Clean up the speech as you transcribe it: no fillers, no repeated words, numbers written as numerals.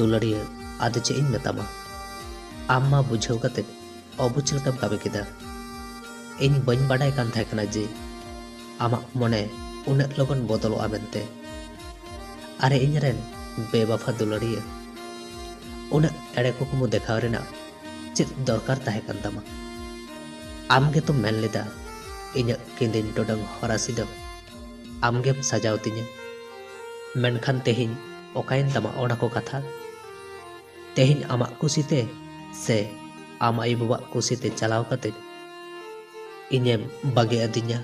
दुलड़िया आद चे इन मेतामा आम मा बुझाव कते अबुझ लेकाम कामी केदा। इन बन बाडाय कान थाहे कना जे आमाक मने उन्ना लगन बदलोआ मेनते। अरे इन रेन बेबाफा दुलड़िया उन्ना एड़े कुकुमु देखाव रेना चेद दरकार ताहे कान तामा। आमगे तो मेन लेदा इन्या किंदिन टोडंग हरासी दो आमगे सजाव तिन्या। मेनखान तेहिन ओकाइन तमा ओना को कथा। तेहिन आमाक कुसीते से आम आयु बाबा कुसीते चलाव कते इन्हेम बागे अदिन्या।